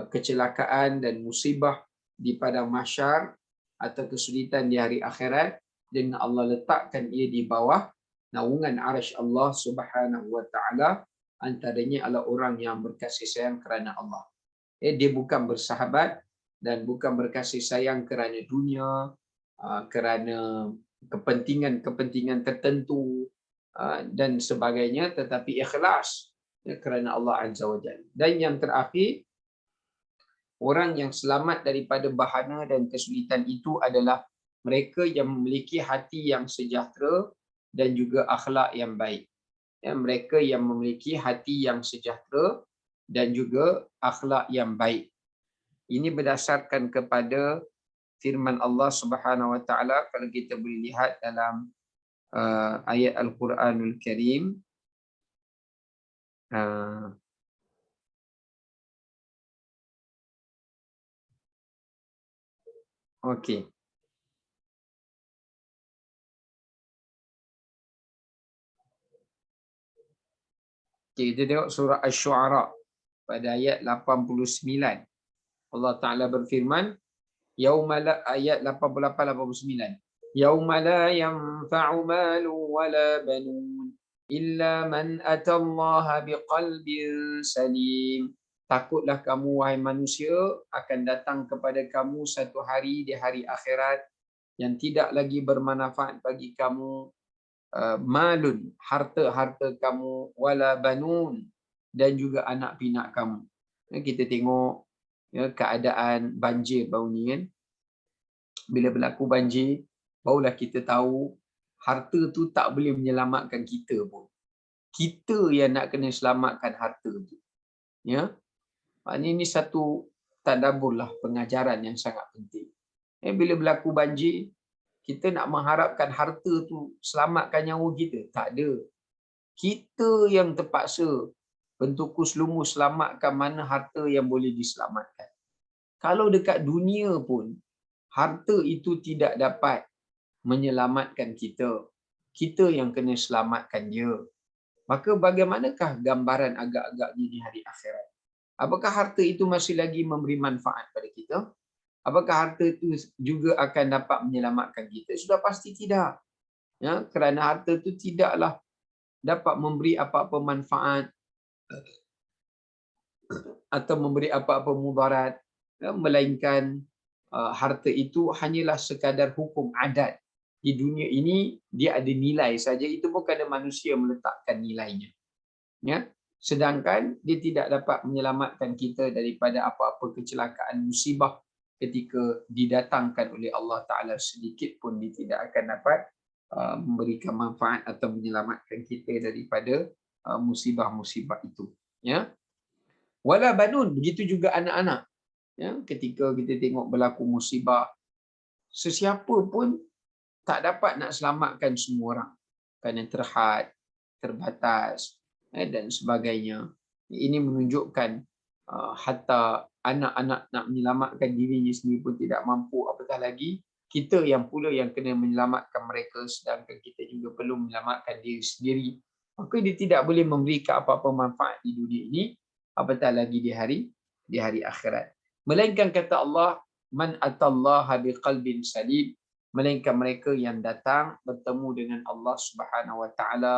S1: kecelakaan dan musibah di padang mahsyar atau kesulitan di hari akhirat, dengan Allah letakkan ia di bawah naungan arasy Allah Subhanahu Wa Ta'ala. Antaranya adalah orang yang berkasih sayang kerana Allah. Dia bukan bersahabat dan bukan berkasih sayang kerana dunia, kerana kepentingan-kepentingan tertentu dan sebagainya, tetapi ikhlas kerana Allah Azza wa Jalla. Dan yang terakhir, orang yang selamat daripada bahana dan kesulitan itu adalah mereka yang memiliki hati yang sejahtera dan juga akhlak yang baik. Mereka yang memiliki hati yang sejahtera dan juga akhlak yang baik. Ini berdasarkan kepada firman Allah Subhanahu Wa Ta'ala, kalau kita boleh lihat dalam ayat Al-Quranul Karim. Okey. Kita tengok surah Asy-Syu'ara pada ayat 89. Allah Ta'ala berfirman, ayat 88-89. Yauma la yanfa'u malu wala banun illa man atallaha biqalbin salim. Takutlah kamu, wahai manusia, akan datang kepada kamu satu hari di hari akhirat yang tidak lagi bermanfaat bagi kamu malun, harta-harta kamu, wala banun, dan juga anak pinak kamu. Kita tengok keadaan banjir baru ni kan. Bila berlaku banjir, barulah kita tahu harta tu tak boleh menyelamatkan kita pun. Kita yang nak kena selamatkan harta tu. Ya. Ini satu tadabbur lah, pengajaran yang sangat penting. Bila berlaku banjir, kita nak mengharapkan harta tu selamatkan nyawa kita. Tak ada. Kita yang terpaksa bentukus lumus selamatkan mana harta yang boleh diselamatkan. Kalau dekat dunia pun, harta itu tidak dapat menyelamatkan kita. Kita yang kena selamatkan dia. Maka bagaimanakah gambaran agak-agaknya di hari akhirat? Apakah harta itu masih lagi memberi manfaat pada kita? Apakah harta itu juga akan dapat menyelamatkan kita? Sudah pasti tidak. Ya, kerana harta itu tidaklah dapat memberi apa-apa manfaat atau memberi apa-apa mudarat, ya, melainkan harta itu hanyalah sekadar hukum adat. Di dunia ini dia ada nilai saja, itu bukan manusia meletakkan nilainya. Ya. Sedangkan dia tidak dapat menyelamatkan kita daripada apa-apa kecelakaan musibah ketika didatangkan oleh Allah Ta'ala, sedikit pun dia tidak akan dapat memberikan manfaat atau menyelamatkan kita daripada musibah-musibah itu. Ya. Wala banun, begitu juga anak-anak. Ya. Ketika kita tengok berlaku musibah, sesiapa pun tak dapat nak selamatkan semua orang. Kerana terhad, terbatas dan sebagainya. Ini menunjukkan hatta anak-anak nak menyelamatkan dirinya sendiri pun tidak mampu, apatah lagi kita yang pula yang kena menyelamatkan mereka, sedangkan kita juga perlu menyelamatkan diri sendiri. Maka dia tidak boleh memberikan apa-apa manfaat di dunia ini, apatah lagi di hari akhirat. Melainkan kata Allah, man atallaha biqalbin salim, melainkan mereka yang datang bertemu dengan Allah Subhanahu Wa Ta'ala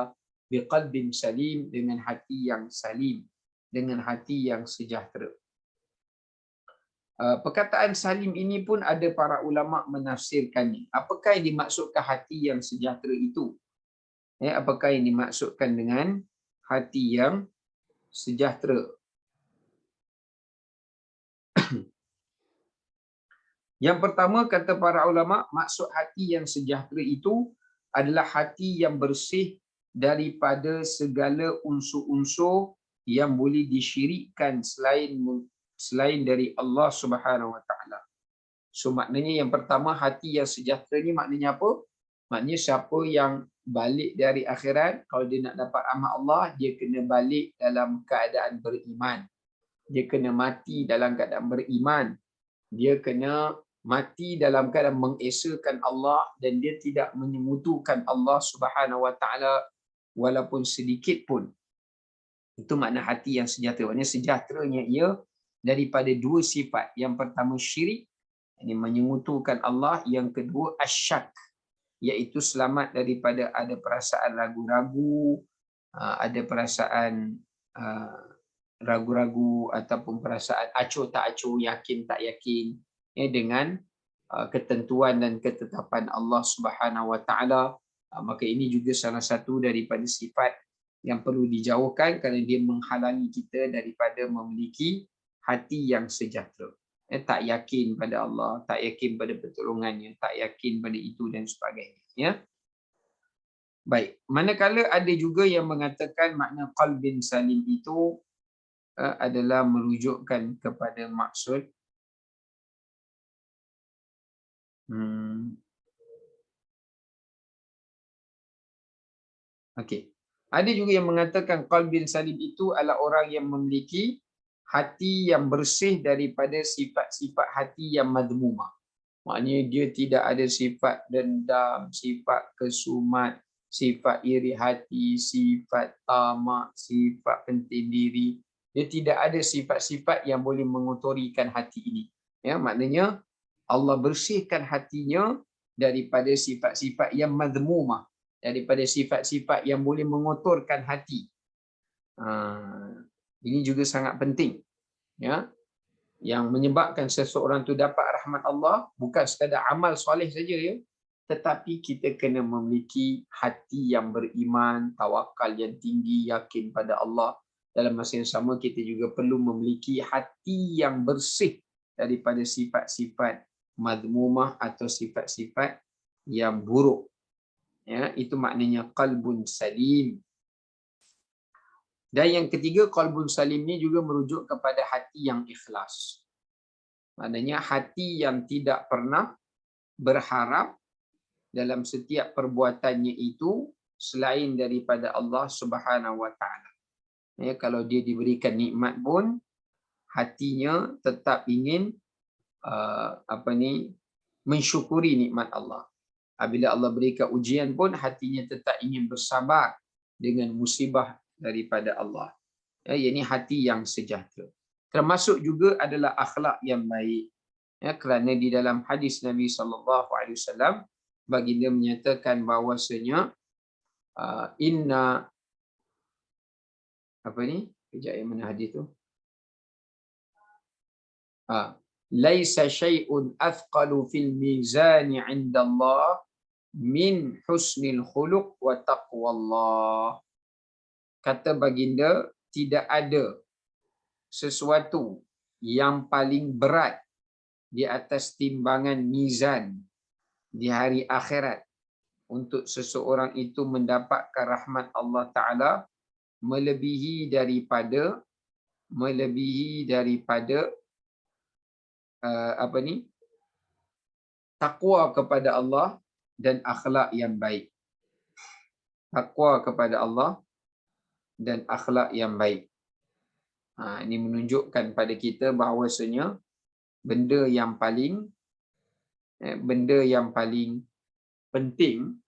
S1: biqalbin salim, dengan hati yang salim, dengan hati yang sejahtera. Perkataan salim ini pun ada para ulama menafsirkannya. Apakah yang dimaksudkan hati yang sejahtera itu? Apakah yang dimaksudkan dengan hati yang sejahtera? Yang pertama, kata para ulama, maksud hati yang sejahtera itu adalah hati yang bersih daripada segala unsur-unsur yang boleh disyirikkan selain dari Allah Subhanahu Wa Taala. So maknanya yang pertama, hati yang sejahtera ni maknanya apa? Maknanya siapa yang balik dari akhirat, kalau dia nak dapat rahmat Allah, dia kena balik dalam keadaan beriman. Dia kena mati dalam keadaan beriman. Dia kena mati dalam keadaan mengesakan Allah dan dia tidak menyemutukan Allah Subhanahu Wa Taala walaupun sedikit pun. Itu makna hati yang sejahtera. Maknanya sejahteranya ia daripada dua sifat. Yang pertama syirik, ini menyemutukan Allah. Yang kedua asyak, iaitu selamat daripada ada perasaan ragu-ragu, ada perasaan ragu-ragu ataupun perasaan acuh tak acuh, yakin tak yakin, dengan ketentuan dan ketetapan Allah Subhanahu Wa Taala. Maka ini juga salah satu daripada sifat yang perlu dijauhkan kerana dia menghalangi kita daripada memiliki hati yang sejahtera. Tak yakin pada Allah, tak yakin pada pertolongannya, tak yakin pada itu dan sebagainya. Ya. Baik, manakala ada juga yang mengatakan makna qalbin salim itu adalah merujukkan kepada maksud okey. Ada juga yang mengatakan qalbin salim itu adalah orang yang memiliki hati yang bersih daripada sifat-sifat hati yang madmumah. Maknanya dia tidak ada sifat dendam, sifat kesumat, sifat iri hati, sifat tamak, sifat penting diri. Dia tidak ada sifat-sifat yang boleh mengotorikan hati ini. Ya, maknanya Allah bersihkan hatinya daripada sifat-sifat yang madmumah, daripada sifat-sifat yang boleh mengotorkan hati. Ini juga sangat penting. Ya, yang menyebabkan seseorang tu dapat rahmat Allah bukan sekadar amal soleh saja, ya, tetapi kita kena memiliki hati yang beriman, tawakal yang tinggi, yakin pada Allah. Dalam masa yang sama kita juga perlu memiliki hati yang bersih daripada sifat-sifat madmumah atau sifat-sifat yang buruk. Ya, itu maknanya qalbun salim. Dan yang ketiga, qalbun salim ni juga merujuk kepada hati yang ikhlas. Maknanya hati yang tidak pernah berharap dalam setiap perbuatannya itu selain daripada Allah Subhanahu Wa Taala. Ya, kalau dia diberikan nikmat pun hatinya tetap ingin mensyukuri nikmat Allah. Apabila Allah berikan ujian pun hatinya tetap ingin bersabar dengan musibah daripada Allah. Ya, ini hati yang sejahtera. Termasuk juga adalah akhlak yang baik. Ya, kerana di dalam hadis Nabi SAW, baginda menyatakan bahawasanya inna kejap yang mana hadis tu? Laisa syai'un athqalu fil mizani 'inda Allah min husnil khuluq wa taqwallah. Kata baginda, tidak ada sesuatu yang paling berat di atas timbangan mizan di hari akhirat untuk seseorang itu mendapatkan rahmat Allah Ta'ala melebihi daripada takwa kepada Allah dan akhlak yang baik. Takwa kepada Allah dan akhlak yang baik. Ini menunjukkan pada kita bahawasanya benda yang paling penting,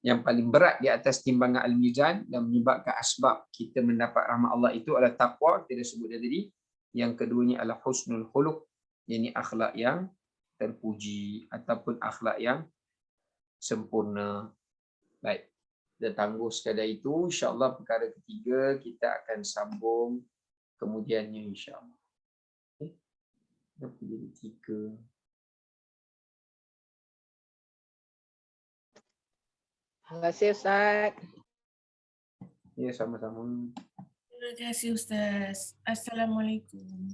S1: yang paling berat di atas timbangan al-mizan dan menyebabkan asbab kita mendapat rahmat Allah itu adalah takwa, kita sebut tadi. Yang keduanya adalah husnul khuluq, yakni akhlak yang terpuji ataupun akhlak yang sempurna. Baik, kita tangguh sekadar itu. InsyaAllah perkara ketiga kita akan sambung kemudiannya, insyaAllah. Kenapa jadi 3?
S2: Terima kasih Ustaz.
S1: Ya, sama-sama.
S3: Terima kasih Ustaz. Assalamualaikum.